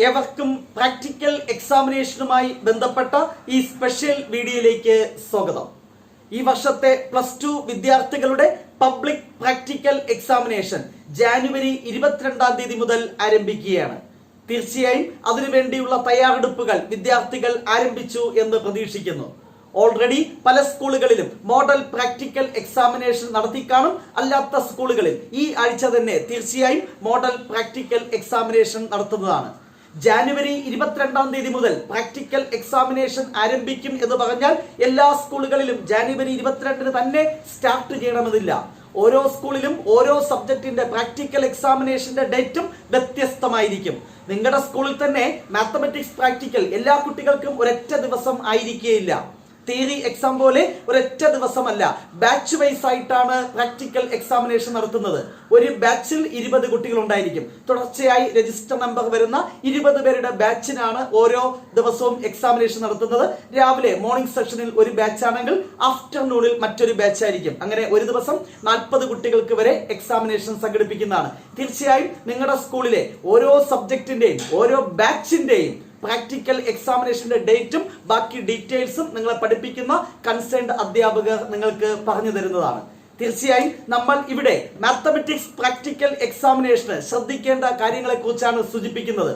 ഏവർക്കും പ്രാക്ടിക്കൽ എക്സാമിനേഷനുമായി ബന്ധപ്പെട്ട ഈ സ്പെഷ്യൽ വീഡിയോയിലേക്ക് സ്വാഗതം. ഈ വർഷത്തെ +2 വിദ്യാർത്ഥികളുടെ പബ്ലിക് പ്രാക്ടിക്കൽ എക്സാമിനേഷൻ ജാനുവരി 22-ാം തീയതി മുതൽ ആരംഭിക്കുകയാണ്. തീർച്ചയായും അതിനുവേണ്ടിയുള്ള തയ്യാറെടുപ്പുകൾ വിദ്യാർത്ഥികൾ ആരംഭിച്ചു എന്ന് പ്രതീക്ഷിക്കുന്നു. ഓൾറെഡി പല സ്കൂളുകളിലും മോഡൽ പ്രാക്ടിക്കൽ എക്സാമിനേഷൻ നടത്തിക്കാണും. അല്ലാത്ത സ്കൂളുകളിൽ ഈ ആഴ്ച തന്നെ തീർച്ചയായും മോഡൽ പ്രാക്ടിക്കൽ എക്സാമിനേഷൻ നടത്തുന്നതാണ്. ജാനുവരി 22-ാം തീയതി മുതൽ പ്രാക്ടിക്കൽ എക്സാമിനേഷൻ ആരംഭിക്കും എന്ന് പറഞ്ഞാൽ എല്ലാ സ്കൂളുകളിലും ജാനുവരി 22-ന് തന്നെ സ്റ്റാർട്ട് ചെയ്യണമെന്നില്ല. ഓരോ സ്കൂളിലും ഓരോ സബ്ജക്റ്റിന്റെ പ്രാക്ടിക്കൽ എക്സാമിനേഷന്റെ ഡേറ്റും വ്യത്യസ്തമായിരിക്കും. നിങ്ങളുടെ സ്കൂളിൽ തന്നെ മാത്തമാറ്റിക്സ് പ്രാക്ടിക്കൽ എല്ലാ കുട്ടികൾക്കും ഒരൊറ്റ ദിവസം ആയിരിക്കുകയില്ല. തിയറി എക്സാം പോലെ ഒരൊറ്റ ദിവസമല്ല, ബാച്ച് വൈസ് ആയിട്ടാണ് പ്രാക്ടിക്കൽ എക്സാമിനേഷൻ നടത്തുന്നത്. ഒരു ബാച്ചിൽ 20 കുട്ടികൾ ഉണ്ടായിരിക്കും. തുടർച്ചയായി രജിസ്റ്റർ നമ്പർ വരുന്ന 20 പേരുടെ ബാച്ചിനാണ് ഓരോ ദിവസവും എക്സാമിനേഷൻ നടത്തുന്നത്. രാവിലെ മോർണിംഗ് സെഷനിൽ ഒരു ബാച്ച് ആണെങ്കിൽ ആഫ്റ്റർനൂണിൽ മറ്റൊരു ബാച്ച് ആയിരിക്കും. അങ്ങനെ ഒരു ദിവസം 40 കുട്ടികൾക്ക് വരെ എക്സാമിനേഷൻ സംഘടിപ്പിക്കുന്നതാണ്. തീർച്ചയായും നിങ്ങളുടെ സ്കൂളിലെ ഓരോ സബ്ജക്റ്റിന്റെയും ഓരോ ബാച്ചിന്റെയും പ്രാക്ടിക്കൽ എക്സാമിനേഷന്റെ ഡേറ്റും ബാക്കി ഡീറ്റെയിൽസും നിങ്ങളെ പഠിപ്പിക്കുന്ന കൺസേൺഡ് അധ്യാപകർ നിങ്ങൾക്ക് പറഞ്ഞു തരുന്നതാണ്. തീർച്ചയായും നമ്മൾ ഇവിടെ മാത്തമാറ്റിക്സ് പ്രാക്ടിക്കൽ എക്സാമിനേഷന് ശ്രദ്ധിക്കേണ്ട കാര്യങ്ങളെ കുറിച്ചാണ് സൂചിപ്പിക്കുന്നത്.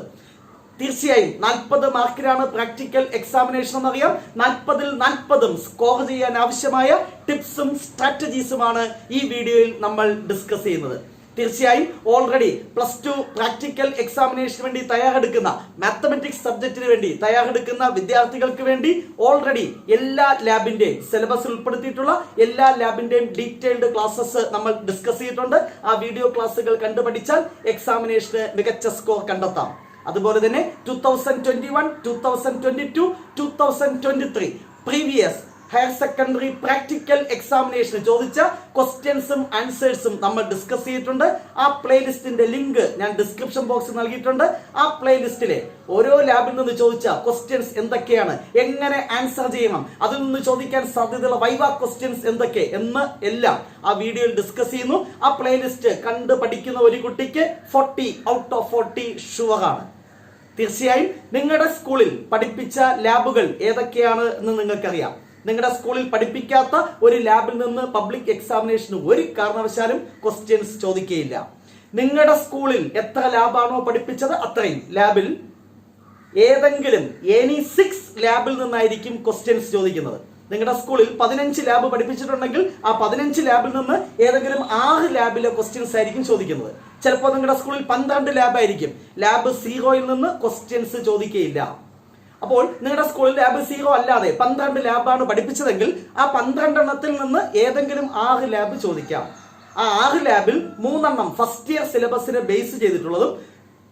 തീർച്ചയായും 40 മാർക്കിനാണ് പ്രാക്ടിക്കൽ എക്സാമിനേഷൻ എന്നറിയാം. 40-ൽ 40 സ്കോർ ചെയ്യാൻ ആവശ്യമായ ടിപ്സും സ്ട്രാറ്റജീസുമാണ് ഈ വീഡിയോയിൽ നമ്മൾ ഡിസ്കസ് ചെയ്യുന്നത്. തീർച്ചയായും ഓൾറെഡി +2 പ്രാക്ടിക്കൽ എക്സാമിനേഷന് വേണ്ടി തയ്യാറെടുക്കുന്ന മാത്തമാറ്റിക്സ് സബ്ജക്റ്റിന് വേണ്ടി തയ്യാറെടുക്കുന്ന വിദ്യാർത്ഥികൾക്ക് വേണ്ടി ഓൾറെഡി എല്ലാ ലാബിന്റെയും സിലബസിൽ ഉൾപ്പെടുത്തിയിട്ടുള്ള എല്ലാ ലാബിന്റെയും ഡീറ്റെയിൽഡ് ക്ലാസ്സസ് നമ്മൾ ഡിസ്കസ് ചെയ്തിട്ടുണ്ട്. ആ വീഡിയോ ക്ലാസ്സുകൾ കണ്ടു പഠിച്ചാൽ എക്സാമിനേഷന് മികച്ച സ്കോർ കണ്ടെത്താം. അതുപോലെ തന്നെ 2021, 2022, 2023 പ്രീവിയസ് ഹയർ സെക്കൻഡറി പ്രാക്ടിക്കൽ എക്സാമിനേഷന് ചോദിച്ച ക്വസ്റ്റ്യൻസും ആൻസേഴ്സും നമ്മൾ ഡിസ്കസ് ചെയ്തിട്ടുണ്ട്. ആ പ്ലേലിസ്റ്റിന്റെ ലിങ്ക് ഞാൻ ഡിസ്ക്രിപ്ഷൻ ബോക്സിൽ നൽകിയിട്ടുണ്ട്. ആ പ്ലേലിസ്റ്റിലെ ഓരോ ലാബിൽ നിന്ന് ചോദിച്ച ക്വസ്റ്റ്യൻസ് എന്തൊക്കെയാണ്, എങ്ങനെ ആൻസർ ചെയ്യണം, അതിൽ നിന്ന് ചോദിക്കാൻ സാധ്യതയുള്ള വൈവ ക്വസ്റ്റ്യൻസ് എന്തൊക്കെ എന്ന് എല്ലാം ആ വീഡിയോയിൽ ഡിസ്കസ് ചെയ്യുന്നു. ആ പ്ലേലിസ്റ്റ് കണ്ട് പഠിക്കുന്ന ഒരു കുട്ടിക്ക് 40 ഔട്ട് ഓഫ് 40 ഷുവറാണ്. തീർച്ചയായും നിങ്ങളുടെ സ്കൂളിൽ പഠിപ്പിച്ച ലാബുകൾ ഏതൊക്കെയാണ് എന്ന് നിങ്ങൾക്കറിയാം. നിങ്ങളുടെ സ്കൂളിൽ പഠിപ്പിക്കാത്ത ഒരു ലാബിൽ നിന്ന് പബ്ലിക് എക്സാമിനേഷന് ഒരു കാരണവശാലും ക്വസ്റ്റ്യൻസ് ചോദിക്കുകയില്ല. നിങ്ങളുടെ സ്കൂളിൽ എത്ര ലാബാണോ പഠിപ്പിച്ചത് അത്രയും ലാബിൽ ഏതെങ്കിലും 6 ലാബിൽ നിന്നായിരിക്കും ക്വസ്റ്റ്യൻസ് ചോദിക്കുന്നത്. നിങ്ങളുടെ സ്കൂളിൽ 15 ലാബ് പഠിപ്പിച്ചിട്ടുണ്ടെങ്കിൽ ആ 15 ലാബിൽ നിന്ന് ഏതെങ്കിലും 6 ലാബിലെ ക്വസ്റ്റ്യൻസ് ആയിരിക്കും ചോദിക്കുന്നത്. ചിലപ്പോൾ നിങ്ങളുടെ സ്കൂളിൽ 12 ലാബ് ആയിരിക്കും. ലാബ് 0-ൽ നിന്ന് ക്വസ്റ്റ്യൻസ് ചോദിക്കുകയില്ല. അപ്പോൾ നിങ്ങളുടെ സ്കൂളിൽ ലാബ് 0 അല്ലാതെ 12 ലാബാണ് പഠിപ്പിച്ചതെങ്കിൽ ആ 12 എണ്ണത്തിൽ നിന്ന് ഏതെങ്കിലും 6 ലാബ് ചോദിക്കാം. ആ 6 ലാബിൽ 3 ഫസ്റ്റ് ഇയർ സിലബസിനെ ബേസ് ചെയ്തിട്ടുള്ളതും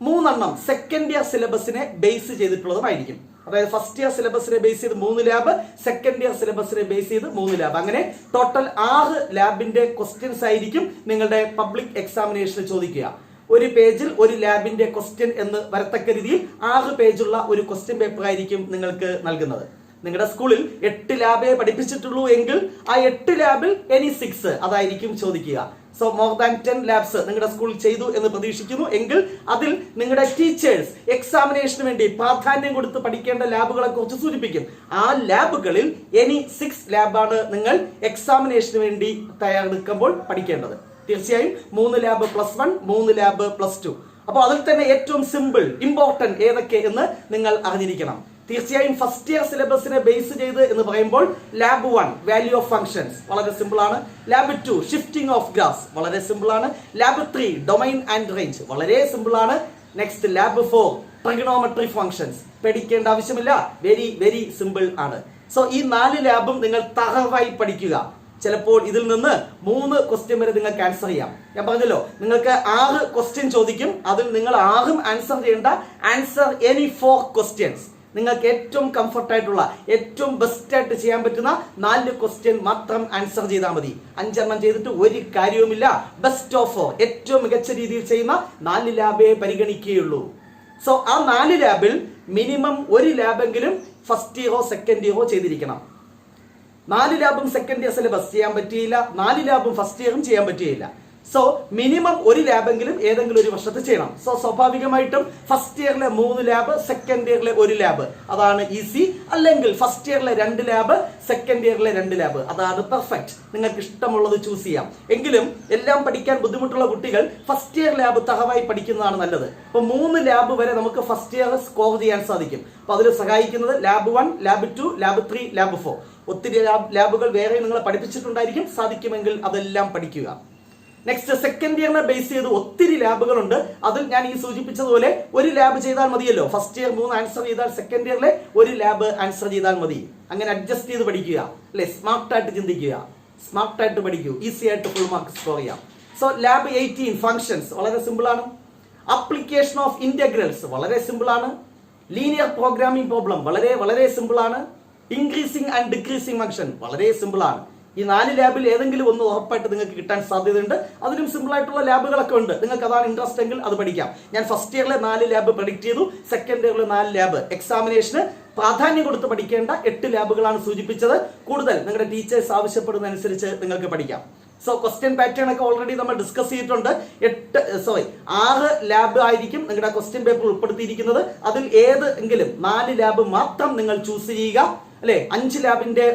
3 സെക്കൻഡ് ഇയർ സിലബസിനെ ബേസ് ചെയ്തിട്ടുള്ളതുമായിരിക്കും. അതായത് ഫസ്റ്റ് ഇയർ സിലബസിനെ ബേസ് ചെയ്ത് 3 ലാബ്, സെക്കൻഡ് ഇയർ സിലബസിനെ ബേസ് ചെയ്ത് 3 ലാബ്, അങ്ങനെ ടോട്ടൽ 6 ലാബിന്റെ ക്വസ്റ്റ്യൻസ് ആയിരിക്കും നിങ്ങളുടെ പബ്ലിക് എക്സാമിനേഷന് ചോദിക്കുക. ഒരു പേജിൽ ഒരു ലാബിന്റെ ക്വസ്റ്റ്യൻ എന്ന് വരത്തക്ക രീതിയിൽ 6 പേജുള്ള ഒരു ക്വസ്റ്റ്യൻ പേപ്പർ ആയിരിക്കും നിങ്ങൾക്ക് നൽകുന്നത്. നിങ്ങളുടെ സ്കൂളിൽ 8 ലാബേ പഠിപ്പിച്ചിട്ടുള്ളൂ എങ്കിൽ ആ 8 ലാബിൽ 6 അതായിരിക്കും ചോദിക്കുക. സോ മോർ ദാൻ 10 ലാബ്സ് നിങ്ങളുടെ സ്കൂളിൽ ചെയ്തു എന്ന് പ്രതീക്ഷിക്കുന്നു എങ്കിൽ അതിൽ നിങ്ങളുടെ ടീച്ചേഴ്സ് എക്സാമിനേഷന് വേണ്ടി പ്രാധാന്യം കൊടുത്ത് പഠിക്കേണ്ട ലാബുകളെ കുറിച്ച് സൂചിപ്പിക്കും. ആ ലാബുകളിൽ 6 ലാബാണ് നിങ്ങൾ എക്സാമിനേഷന് വേണ്ടി തയ്യാറെടുക്കുമ്പോൾ പഠിക്കേണ്ടത്. തീർച്ചയായും 3 ലാബ് +1, 3 ലാബ് +2. അപ്പോൾ അതിൽ തന്നെ ഏറ്റവും സിമ്പിൾ ഇമ്പോർട്ടന്റ് ഏതൊക്കെ എന്ന് നിങ്ങൾ അറിഞ്ഞിരിക്കണം. തീർച്ചയായും ഫസ്റ്റ് ഇയർ സിലബസിനെ ബേസ് ചെയ്ത് എന്ന് പറയുമ്പോൾ ലാബ് 1 വാല്യൂ ഓഫ് ഫംഗ്ഷൻസ് വളരെ സിമ്പിൾ ആണ്. ലാബ് 2 ഷിഫ്റ്റിംഗ് ഓഫ് ഗ്രാഫ് വളരെ സിമ്പിൾ ആണ്. ലാബ് 3 ഡൊമൈൻ ആൻഡ് റേഞ്ച് വളരെ സിമ്പിൾ ആണ്. നെക്സ്റ്റ് ലാബ് 4 ട്രിഗണോമെട്രി ഫംഗ്ഷൻസ് പഠിക്കേണ്ട ആവശ്യമില്ല, വെരി വെരി സിമ്പിൾ ആണ്. സോ ഈ 4 ലാബും നിങ്ങൾ തറവായി പഠിക്കുക. ചിലപ്പോൾ ഇതിൽ നിന്ന് 3 ക്വസ്റ്റ്യൻ വരെ നിങ്ങൾക്ക് ആൻസർ ചെയ്യാം. ഞാൻ പറഞ്ഞല്ലോ, നിങ്ങൾക്ക് 6 ക്വസ്റ്റ്യൻ ചോദിക്കും. അതിൽ നിങ്ങൾ 6ഉം ആൻസർ ചെയ്യേണ്ട. Answer any 4 questions. നിങ്ങൾക്ക് ഏറ്റവും കംഫർട്ട് ആയിട്ടുള്ള ഏറ്റവും ബെസ്റ്റ് ആയിട്ട് ചെയ്യാൻ പറ്റുന്ന 4 ക്വസ്റ്റ്യൻ മാത്രം ആൻസർ ചെയ്താൽ മതി. 5 എണ്ണം ചെയ്തിട്ട് ഒരു കാര്യവുമില്ല. ബെസ്റ്റ് ഓഫ് ഏറ്റവും മികച്ച രീതിയിൽ ചെയ്യുന്ന 4 ലാബേ പരിഗണിക്കുകയുള്ളൂ. സോ ആ 4 ലാബിൽ മിനിമം ഒരു ലാബെങ്കിലും ഫസ്റ്റ് ഇയറോ സെക്കൻഡ് ഇയറോ ചെയ്തിരിക്കണം. 4 ലാബും സെക്കൻഡ് ഇയർ സിലബസ് ചെയ്യാൻ പറ്റിയില്ല, 4 ലാബും ഫസ്റ്റ് ഇയറും ചെയ്യാൻ പറ്റിയില്ല. സോ മിനിമം ഒരു ലാബെങ്കിലും ഏതെങ്കിലും ഒരു വർഷത്തിൽ ചെയ്യണം. സോ സ്വാഭാവികമായിട്ടും ഫസ്റ്റ് ഇയറിലെ 3 ലാബ്, സെക്കൻഡ് ഇയറിലെ 1 ലാബ്, അതാണ് ഈസി. അല്ലെങ്കിൽ ഫസ്റ്റ് ഇയറിലെ 2 ലാബ്, സെക്കൻഡ് ഇയറിലെ 2 ലാബ്, അതാണ് പെർഫെക്റ്റ്. നിങ്ങൾക്ക് ഇഷ്ടമുള്ളത് ചൂസ് ചെയ്യാം. എങ്കിലും എല്ലാം പഠിക്കാൻ ബുദ്ധിമുട്ടുള്ള കുട്ടികൾ ഫസ്റ്റ് ഇയർ ലാബ് തറവായി പഠിക്കുന്നതാണ് നല്ലത്. അപ്പൊ 3 ലാബ് വരെ നമുക്ക് ഫസ്റ്റ് ഇയർ സ്കോർ ചെയ്യാൻ സാധിക്കും. അപ്പൊ അതിൽ സഹായിക്കുന്നത് ലാബ് 1, ലാബ് 2, ലാബ് 3, ലാബ് 4. ഒത്തിരി ലാബുകൾ വേറെ നിങ്ങളെ പഠിപ്പിച്ചിട്ടുണ്ടായിരിക്കും. സാധിക്കുമെങ്കിൽ അതെല്ലാം പഠിക്കുക. നെക്സ്റ്റ് സെക്കൻഡ് ഇയറിനെ ബേസ് ചെയ്ത് ഒത്തിരി ലാബുകളുണ്ട്. അതിൽ ഞാൻ ഈ സൂചിപ്പിച്ചതുപോലെ ഒരു ലാബ് ചെയ്താൽ മതിയല്ലോ. ഫസ്റ്റ് ഇയർ 3 ആൻസർ ചെയ്താൽ സെക്കൻഡ് ഇയറിലെ 1 ലാബ് ആൻസർ ചെയ്താൽ മതി. അങ്ങനെ അഡ്ജസ്റ്റ് ചെയ്ത് പഠിക്കുക, അല്ലെ? സ്മാർട്ടായിട്ട് ചിന്തിക്കുക, സ്മാർട്ടായിട്ട് പഠിക്കൂ, ഈസി ആയിട്ട് ഫുൾ മാർക്ക് സ്കോർ ചെയ്യാം. സോ ലാബ് 18 ഫങ്ഷൻസ് വളരെ സിമ്പിൾ ആണ്. അപ്ലിക്കേഷൻ ഓഫ് ഇന്റഗ്രൽസ് വളരെ സിമ്പിൾ ആണ്. ലീനിയർ പ്രോഗ്രാമിംഗ് പ്രോബ്ലം വളരെ വളരെ സിമ്പിൾ ആണ്. ഇൻക്രീസിംഗ് ആൻഡ് ഡിക്രീസിംഗ് ഫംഗ്ഷൻ വളരെ സിമ്പിൾ ആണ്. ഈ 4 ലാബിൽ ഏതെങ്കിലും ഒന്ന് ഉറപ്പായിട്ട് നിങ്ങൾക്ക് കിട്ടാൻ സാധ്യതയുണ്ട്. അതിലും സിമ്പിൾ ആയിട്ടുള്ള ലാബുകളൊക്കെ ഉണ്ട്. നിങ്ങൾക്ക് അതാണ് ഇൻട്രസ്റ്റ് എങ്കിൽ അത് പഠിക്കാം. ഞാൻ ഫസ്റ്റ് ഇയറിലെ 4 ലാബ് പ്രഡിക്റ്റ് ചെയ്തു. സെക്കൻഡ് ഇയറിലെ 4 ലാബ്. എക്സാമിനേഷന് പ്രാധാന്യം കൊടുത്ത് പഠിക്കേണ്ട 8 ലാബുകളാണ് സൂചിപ്പിച്ചത്. കൂടുതൽ നിങ്ങളുടെ ടീച്ചേഴ്സ് ആവശ്യപ്പെടുന്നതനുസരിച്ച് നിങ്ങൾക്ക് പഠിക്കാം. സോ ക്വസ്റ്റ്യൻ പാറ്റേൺ ഒക്കെ ഓൾറെഡി നമ്മൾ ഡിസ്കസ് ചെയ്തിട്ടുണ്ട്. 6 ലാബ് ആയിരിക്കും നിങ്ങളുടെ ക്വസ്റ്റ്യൻ പേപ്പർ ഉൾപ്പെടുത്തിയിരിക്കുന്നത്. അതിൽ ഏതെങ്കിലും 4 ലാബ് മാത്രം നിങ്ങൾ ചൂസ് ചെയ്യുക, അല്ലെ? 5 ലാബിന്റെ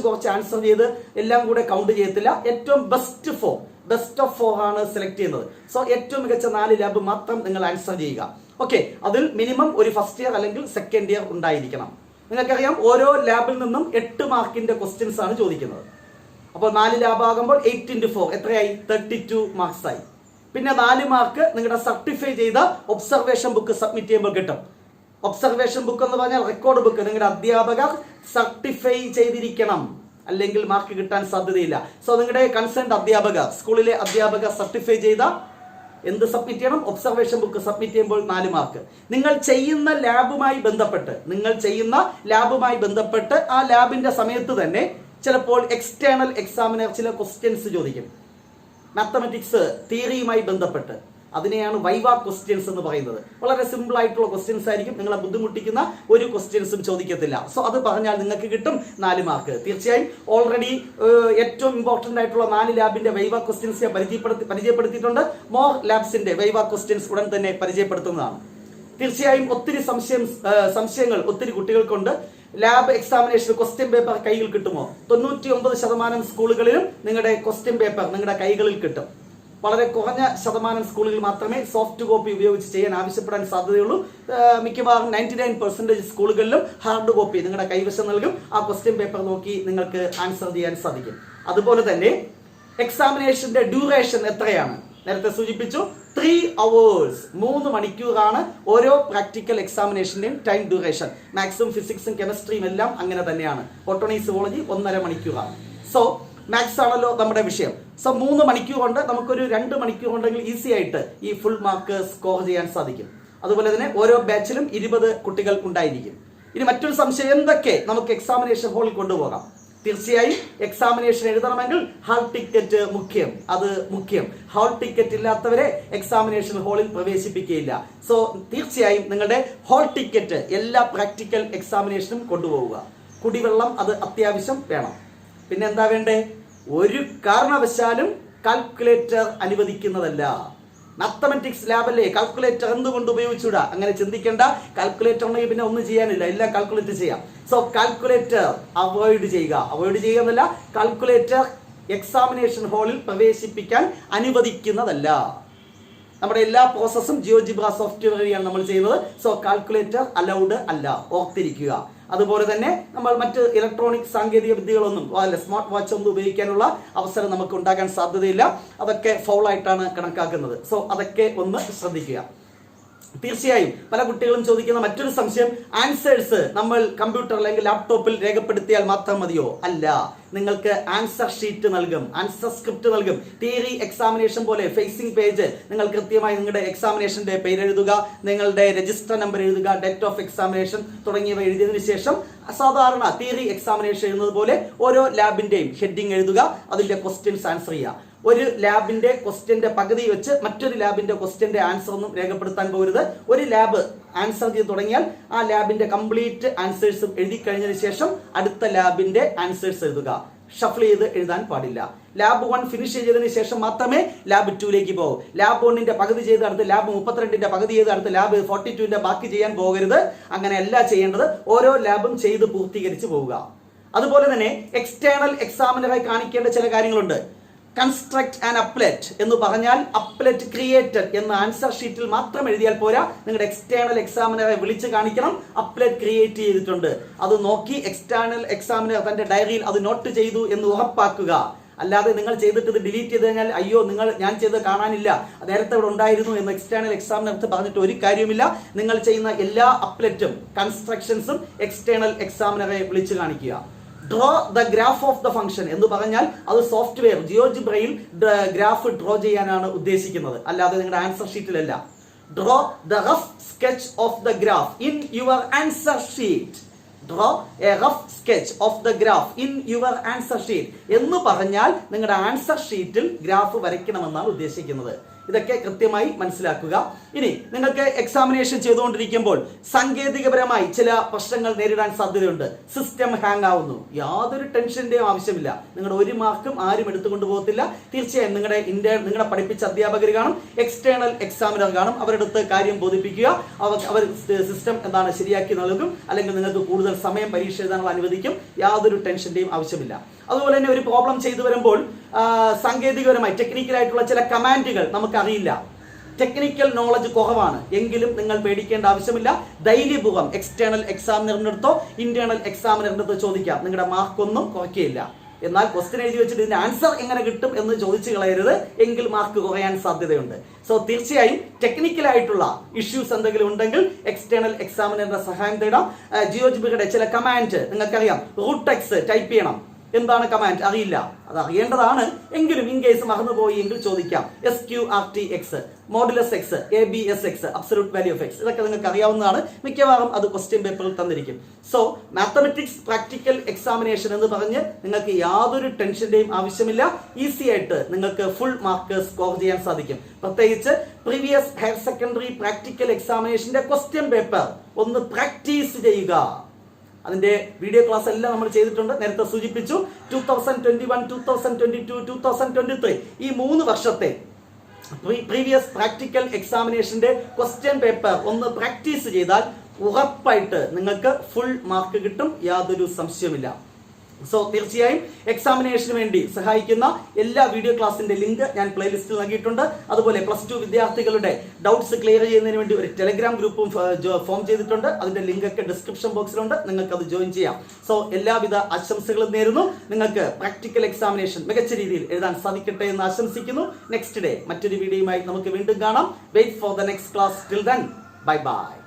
കുറച്ച് ആൻസർ ചെയ്ത് എല്ലാം കൂടെ കൗണ്ട് ചെയ്യത്തില്ല. ഏറ്റവും ബെസ്റ്റ് ഓഫ് 4 ആണ് സെലക്ട് ചെയ്യുന്നത്. സോ ഏറ്റവും മികച്ച 4 ലാബ് മാത്രം നിങ്ങൾ ആൻസർ ചെയ്യുക. ഓക്കെ, അതിൽ മിനിമം ഒരു ഫസ്റ്റ് ഇയർ അല്ലെങ്കിൽ സെക്കൻഡ് ഇയർ ഉണ്ടായിരിക്കണം. നിങ്ങൾക്കറിയാം ഓരോ ലാബിൽ നിന്നും 8 മാർക്കിന്റെ ക്വസ്റ്റ്യൻസ് ആണ് ചോദിക്കുന്നത്. അപ്പോൾ 4 ലാബ് ആകുമ്പോൾ 8 into 4 എത്രയായി? 32 മാർക്സ് ആയി. പിന്നെ 4 മാർക്ക് നിങ്ങളുടെ സർട്ടിഫൈ ചെയ്ത ഒബ്സർവേഷൻ ബുക്ക് സബ്മിറ്റ് ചെയ്യുമ്പോൾ കിട്ടും. ഒബ്സർവേഷൻ ബുക്ക് എന്ന് പറഞ്ഞാൽ റെക്കോർഡ് ബുക്ക്. നിങ്ങളുടെ അധ്യാപകർ സർട്ടിഫൈ ചെയ്തിരിക്കണം, അല്ലെങ്കിൽ മാർക്ക് കിട്ടാൻ സാധ്യതയില്ല. സോ നിങ്ങളുടെ കൺസേൺഡ് അധ്യാപകർ, സ്കൂളിലെ അധ്യാപകർ സർട്ടിഫൈ ചെയ്ത എന്ത് സബ്മിറ്റ് ചെയ്യണം? ഒബ്സർവേഷൻ ബുക്ക് സബ്മിറ്റ് ചെയ്യുമ്പോൾ 4 മാർക്ക്. നിങ്ങൾ ചെയ്യുന്ന ലാബുമായി ബന്ധപ്പെട്ട് ആ ലാബിന്റെ സമയത്ത് തന്നെ ചിലപ്പോൾ എക്സ്റ്റേണൽ എക്സാമിനർ ചില ക്വസ്റ്റ്യൻസ് ചോദിക്കും. മാത്തമാറ്റിക്സ് തിയറിയുമായി ബന്ധപ്പെട്ട് അതിനെയാണ് വൈവ ക്വസ്റ്റ്യൻസ് എന്ന് പറയുന്നത്. വളരെ സിമ്പിൾ ആയിട്ടുള്ള ക്വസ്റ്റ്യൻസ് ആയിരിക്കും. നിങ്ങളെ ബുദ്ധിമുട്ടിക്കുന്ന ഒരു ക്വസ്റ്റ്യൻസും ചോദിക്കത്തില്ല. സോ അത് പറഞ്ഞാൽ നിങ്ങൾക്ക് കിട്ടും 4 മാർക്ക്. തീർച്ചയായും ഓൾറെഡി ഏറ്റവും ഇമ്പോർട്ടന്റ് ആയിട്ടുള്ള 4 ലാബിന്റെ വൈവ ക്വസ്റ്റ്യൻസ് പരിചയപ്പെടുത്തിയിട്ടുണ്ട്. മോർ ലാബ്സിന്റെ വൈവ ക്വസ്റ്റ്യൻസ് ഉടൻ തന്നെ പരിചയപ്പെടുത്തുന്നതാണ്. തീർച്ചയായും ഒത്തിരി സംശയങ്ങൾ ഒത്തിരി കുട്ടികൾക്കുണ്ട്. ലാബ് എക്സാമിനേഷൻ ക്വസ്റ്റ്യൻ പേപ്പർ കയ്യിൽ കിട്ടുമോ? 99% സ്കൂളുകളിലും നിങ്ങളുടെ ക്വസ്റ്റ്യൻ പേപ്പർ നിങ്ങളുടെ കൈകളിൽ കിട്ടും. വളരെ കുറഞ്ഞ ശതമാനം സ്കൂളുകളിൽ മാത്രമേ സോഫ്റ്റ് കോപ്പി ഉപയോഗിച്ച് ചെയ്യാൻ ആവശ്യപ്പെടാൻ സാധ്യതയുള്ളൂ. മിക്കവാറും 99% സ്കൂളുകളിലും ഹാർഡ് കോപ്പി നിങ്ങളുടെ കൈവശം നൽകും. ആ ക്വസ്റ്റ്യൻ പേപ്പർ നോക്കി നിങ്ങൾക്ക് ആൻസർ ചെയ്യാൻ സാധിക്കും. അതുപോലെ തന്നെ എക്സാമിനേഷന്റെ ഡ്യൂറേഷൻ എത്രയാണ്? നേരത്തെ സൂചിപ്പിച്ചു 3 hours 3 മണിക്കൂറാണ് ഓരോ പ്രാക്ടിക്കൽ എക്സാമിനേഷന്റെയും ടൈം ഡ്യൂറേഷൻ. മാത്സും ഫിസിക്സും കെമിസ്ട്രിയും എല്ലാം അങ്ങനെ തന്നെയാണ്. ബോട്ടണി സുവോളജി 1.5 മണിക്കൂറാണ്. സോ മാത്സ് ആണല്ലോ നമ്മുടെ വിഷയം. സോ 3 മണിക്കൂർ കൊണ്ട് നമുക്കൊരു 2 മണിക്കൂർ ഉണ്ടെങ്കിൽ ഈസി ആയിട്ട് ഈ ഫുൾ മാർക്ക് സ്കോർ ചെയ്യാൻ സാധിക്കും. അതുപോലെ തന്നെ ഓരോ ബാച്ചിലും 20 കുട്ടികൾ ഉണ്ടായിരിക്കും. ഇനി മറ്റൊരു സംശയം, എന്തൊക്കെ നമുക്ക് എക്സാമിനേഷൻ ഹാളിൽ കൊണ്ടുപോകാം? തീർച്ചയായും എക്സാമിനേഷൻ എഴുതണമെങ്കിൽ ഹാൾ ടിക്കറ്റ് മുഖ്യം. ഹാൾ ടിക്കറ്റ് ഇല്ലാത്തവരെ എക്സാമിനേഷൻ ഹാളിൽ പ്രവേശിപ്പിക്കുകയില്ല. സോ തീർച്ചയായും നിങ്ങളുടെ ഹാൾ ടിക്കറ്റ് എല്ലാ പ്രാക്ടിക്കൽ എക്സാമിനേഷനും കൊണ്ടുപോവുക. കുടിവെള്ളം അത് അത്യാവശ്യം വേണം. പിന്നെ എന്താ വേണ്ടേ? ഒരു കാരണവശാലും കാൽക്കുലേറ്റർ അനുവദിക്കുന്നതല്ല. മാത്തമാറ്റിക്സ് ലാബല്ലേ, കാൽക്കുലേറ്റർ എന്തുകൊണ്ട് ഉപയോഗിച്ചൂടാ? അങ്ങനെ ചിന്തിക്കേണ്ട. കാൽക്കുലേറ്റർ ഉണ്ടെങ്കിൽ പിന്നെ ഒന്നും ചെയ്യാനില്ല, എല്ലാം കാൽക്കുലേറ്റ് ചെയ്യാം. സോ കാൽക്കുലേറ്റർ അവോയ്ഡ് ചെയ്യുക എന്നല്ല, കാൽക്കുലേറ്റർ എക്സാമിനേഷൻ ഹാളിൽ പ്രവേശിപ്പിക്കാൻ അനുവദിക്കുന്നതല്ല. നമ്മുടെ എല്ലാ പ്രോസസ്സും ജിയോജിബ്ര സോഫ്റ്റ്വെയർ വഴിയാണ് നമ്മൾ ചെയ്യുന്നത്. സോ കാൽക്കുലേറ്റർ അലൗഡ് അല്ല, ഓർത്തിരിക്കുക. അതുപോലെ തന്നെ നമ്മൾ മറ്റ് ഇലക്ട്രോണിക് സാങ്കേതിക വിദ്യകളൊന്നും സ്മാർട്ട് വാച്ച് ഒന്നും ഉപയോഗിക്കാനുള്ള അവസരം നമുക്ക് ഉണ്ടാകാൻ സാധ്യതയില്ല. അതൊക്കെ ഫൗളായിട്ടാണ് കണക്കാക്കുന്നത്. സോ അതൊക്കെ ഒന്ന് ശ്രദ്ധിക്കുക. തീർച്ചയായും പല കുട്ടികളും ചോദിക്കുന്ന മറ്റൊരു സംശയം, ആൻസേഴ്സ് നമ്മൾ കമ്പ്യൂട്ടർ അല്ലെങ്കിൽ ലാപ്ടോപ്പിൽ രേഖപ്പെടുത്തിയാൽ മാത്രം മതിയോ? അല്ല, നിങ്ങൾക്ക് ആൻസർ ഷീറ്റ് നൽകും, ആൻസർ സ്ക്രിപ്റ്റ് നൽകും. തിയറി എക്സാമിനേഷൻ പോലെ ഫേസിംഗ് പേജ് നിങ്ങൾ കൃത്യമായി നിങ്ങളുടെ എക്സാമിനേഷന്റെ പേര് എഴുതുക, നിങ്ങളുടെ രജിസ്റ്റർ നമ്പർ എഴുതുക, ഡേറ്റ് ഓഫ് എക്സാമിനേഷൻ തുടങ്ങിയവ എഴുതിയതിനു ശേഷം സാധാരണ തിയറി എക്സാമിനേഷൻ എഴുതുന്നത് പോലെ ഓരോ ലാബിന്റെയും ഹെഡിങ് എഴുതുക, അതിന്റെ ക്വസ്റ്റ്യൻസ് ആൻസർ ചെയ്യുക. ഒരു ലാബിന്റെ ക്വസ്റ്റ്യന്റെ പകുതി വെച്ച് മറ്റൊരു ലാബിന്റെ ക്വസ്റ്റ്യന്റെ ആൻസർ ഒന്നും രേഖപ്പെടുത്താൻ പോകരുത്. ഒരു ലാബ് ആൻസർ ചെയ്ത് തുടങ്ങിയാൽ ആ ലാബിന്റെ കംപ്ലീറ്റ് ആൻസേഴ്സും എഴുതി കഴിഞ്ഞതിന് ശേഷം അടുത്ത ലാബിന്റെ ആൻസേഴ്സ് എഴുതുക. ഷഫിൾ ചെയ്ത് എഴുതാൻ പാടില്ല. ലാബ് 1 ഫിനിഷ് ചെയ്തതിന് ശേഷം മാത്രമേ ലാബ് 2ലേക്ക് പോകൂ. ലാബ് 1ന്റെ പകുതി ചെയ്ത് അടുത്ത് ലാബ് 32ന്റെ പകുതി ചെയ്ത് അടുത്ത് ലാബ് 42ന്റെ ബാക്കി ചെയ്യാൻ പോകരുത്. അങ്ങനെയല്ല ചെയ്യേണ്ടത്. ഓരോ ലാബും ചെയ്ത് പൂർത്തീകരിച്ച് പോവുക. അതുപോലെ തന്നെ എക്സ്റ്റേണൽ എക്സാമിനറായി കാണിക്കേണ്ട ചില കാര്യങ്ങളുണ്ട്. കൺസ്ട്രക്ട് ആൻഡ് അപ്ലെറ്റ് എന്ന് പറഞ്ഞാൽ അപ്ലെറ്റ് ക്രിയേറ്റഡ് എന്ന ആൻസർ ഷീറ്റിൽ മാത്രം എഴുതിയാൽ പോരാ. നിങ്ങളുടെ എക്സ്റ്റേണൽ എക്സാമിനറെ വിളിച്ച് കാണിക്കണം അപ്ലെറ്റ് ക്രിയേറ്റ് ചെയ്തിട്ടുണ്ട്. അത് നോക്കി എക്സ്റ്റേണൽ എക്സാമിനർ തന്റെ ഡയറിയിൽ അത് നോട്ട് ചെയ്തു എന്ന് ഉറപ്പാക്കുക. അല്ലാതെ നിങ്ങൾ ചെയ്തിട്ട് ഇത് ഡിലീറ്റ് ചെയ്ത് കഴിഞ്ഞാൽ അയ്യോ ഞാൻ ചെയ്ത് കാണാനില്ല, നേരത്തെ ഇവിടെ ഉണ്ടായിരുന്നു എന്ന് എക്സ്റ്റേണൽ എക്സാമിനർ പറഞ്ഞിട്ട് ഒരു കാര്യവുമില്ല. നിങ്ങൾ ചെയ്യുന്ന എല്ലാ അപ്ലെറ്റും കൺസ്ട്രക്ഷൻസും എക്സ്റ്റേണൽ എക്സാമിനറെ വിളിച്ച് കാണിക്കുക. Draw the graph of the function എന്ന് പറഞ്ഞാൽ അത് സോഫ്റ്റ്വെയർ ജിയോജിബ്രയിൽ ഗ്രാഫ് ഡ്രോ ചെയ്യാനാണ് ഉദ്ദേശിക്കുന്നത്, അല്ലാതെ നിങ്ങളുടെ ആൻസർ ഷീറ്റിലല്ല. Draw the rough sketch of the graph in your answer sheet. Draw a rough sketch of the graph in your answer sheet എന്ന് പറഞ്ഞാൽ നിങ്ങളുടെ ആൻസർ ഷീറ്റിൽ ഗ്രാഫ് വരയ്ക്കണമെന്നാണ് ഉദ്ദേശിക്കുന്നത്. ഇതൊക്കെ കൃത്യമായി മനസ്സിലാക്കുക. ഇനി നിങ്ങൾക്ക് എക്സാമിനേഷൻ ചെയ്തുകൊണ്ടിരിക്കുമ്പോൾ സാങ്കേതികപരമായി ചില പ്രശ്നങ്ങൾ നേരിടാൻ സാധ്യതയുണ്ട്. സിസ്റ്റം ഹാങ് ആവുന്നു. യാതൊരു ടെൻഷന്റെയും ആവശ്യമില്ല. നിങ്ങളുടെ ഒരു മാർക്കും ആരും എടുത്തുകൊണ്ട് പോകത്തില്ല. തീർച്ചയായും നിങ്ങളെ പഠിപ്പിച്ച അധ്യാപകർ കാണും, എക്സ്റ്റേണൽ എക്സാമിനർ കാണും. അവരുടെ അടുത്ത് കാര്യം ബോധിപ്പിക്കുക. അവർ സിസ്റ്റം എന്താണ് ശരിയാക്കി നൽകും, അല്ലെങ്കിൽ നിങ്ങൾക്ക് കൂടുതൽ സമയം പരീക്ഷ എഴുതാനുള്ള അനുവദിക്കും. യാതൊരു ടെൻഷന്റെയും ആവശ്യമില്ല. അതുപോലെ തന്നെ ഒരു പ്രോബ്ലം ചെയ്തു വരുമ്പോൾ സാങ്കേതികപരമായി ടെക്നിക്കലായിട്ടുള്ള ചില കമാൻഡുകൾ നമുക്കറിയില്ല, ടെക്നിക്കൽ നോളജ് കുറവാണ് എങ്കിലും നിങ്ങൾ പേടിക്കേണ്ട ആവശ്യമില്ല. ധൈര്യപൂർവ്വം എക്സ്റ്റേണൽ എക്സാമിനറിന്റെ അടുത്തോ ഇന്റേണൽ എക്സാമിനറിന്റെ അടുത്തോ ചോദിക്കാം. നിങ്ങളുടെ മാർക്കൊന്നും കുറയ്ക്കുകയില്ല. എന്നാൽ ക്വസ്റ്റ്യൻ എഴുതി വെച്ചിട്ട് ഇതിന്റെ ആൻസർ എങ്ങനെ കിട്ടും എന്ന് ചോദിച്ചു കളയരുത്, എങ്കിൽ മാർക്ക് കുറയാൻ സാധ്യതയുണ്ട്. സോ തീർച്ചയായും ടെക്നിക്കലായിട്ടുള്ള ഇഷ്യൂസ് എന്തെങ്കിലും ഉണ്ടെങ്കിൽ എക്സ്റ്റേണൽ എക്സാമിനറിന്റെ സഹായം തേടാം. ജിയോജിബ്രയുടെ ചില കമാൻഡ് നിങ്ങൾക്കറിയാം. റൂട്ട് എക്സ് ടൈപ്പ് ചെയ്യണം. എന്താണ് കമാൻഡ് അറിയില്ല, അത് അറിയേണ്ടതാണ്. എങ്കിലും ഇൻ കേസ് മറന്നുപോയി എങ്കിൽ ചോദിക്കാം. SQRT(x), modulus X, ABS(x), absolute value of X, ഇതൊക്കെ നിങ്ങൾക്ക് അറിയാവുന്നതാണ്. മിക്കവാറും അത് ക്വസ്റ്റ്യൻ പേപ്പറിൽ തന്നിരിക്കും. സോ മാത്തമെറ്റിക്സ് പ്രാക്ടിക്കൽ എക്സാമിനേഷൻ എന്ന് പറഞ്ഞ് നിങ്ങൾക്ക് യാതൊരു ടെൻഷന്റെയും ആവശ്യമില്ല. ഈസി ആയിട്ട് നിങ്ങൾക്ക് ഫുൾ മാർക്ക് സ്കോർ ചെയ്യാൻ സാധിക്കും. പ്രത്യേകിച്ച് പ്രീവിയസ് ഹയർ സെക്കൻഡറി പ്രാക്ടിക്കൽ എക്സാമിനേഷന്റെ ക്വസ്റ്റ്യൻ പേപ്പർ ഒന്ന് പ്രാക്ടീസ് ചെയ്യുക. അതിന്റെ വീഡിയോ ക്ലാസ് എല്ലാം നമ്മൾ ചെയ്തിട്ടുണ്ട്. നേരത്തെ സൂചിപ്പിച്ചു 2021, 2022, 2023 ഈ 3 വർഷത്തെ പ്രീവിയസ് പ്രാക്ടിക്കൽ എക്സാമിനേഷന്റെ ക്വസ്റ്റ്യൻ പേപ്പർ ഒന്ന് പ്രാക്ടീസ് ചെയ്താൽ ഉറപ്പായിട്ട് നിങ്ങൾക്ക് ഫുൾ മാർക്ക് കിട്ടും, യാതൊരു സംശയമില്ല. സോ തീർച്ചയായും എക്സാമിനേഷന് വേണ്ടി സഹായിക്കുന്ന എല്ലാ വീഡിയോ ക്ലാസിന്റെ ലിങ്ക് ഞാൻ പ്ലേലിസ്റ്റിൽ നൽകിയിട്ടുണ്ട്. അതുപോലെ +2 വിദ്യാർത്ഥികളുടെ ഡൗട്ട്സ് ക്ലിയർ ചെയ്യുന്നതിന് വേണ്ടി ഒരു ടെലഗ്രാം ഗ്രൂപ്പും ഫോം ചെയ്തിട്ടുണ്ട്. അതിന്റെ ലിങ്ക് ഒക്കെ ഡിസ്ക്രിപ്ഷൻ ബോക്സിലുണ്ട്, നിങ്ങൾക്ക് അത് ജോയിൻ ചെയ്യാം. സോ എല്ലാവിധ ആശംസകളും നേരുന്നു. നിങ്ങൾക്ക് പ്രാക്ടിക്കൽ എക്സാമിനേഷൻ മികച്ച രീതിയിൽ എഴുതാൻ സാധിക്കട്ടെ എന്ന് ആശംസിക്കുന്നു. നെക്സ്റ്റ് ഡേ മറ്റൊരു വീഡിയോയുമായി നമുക്ക് വീണ്ടും കാണാം. Wait for the next class. Till then, bye by.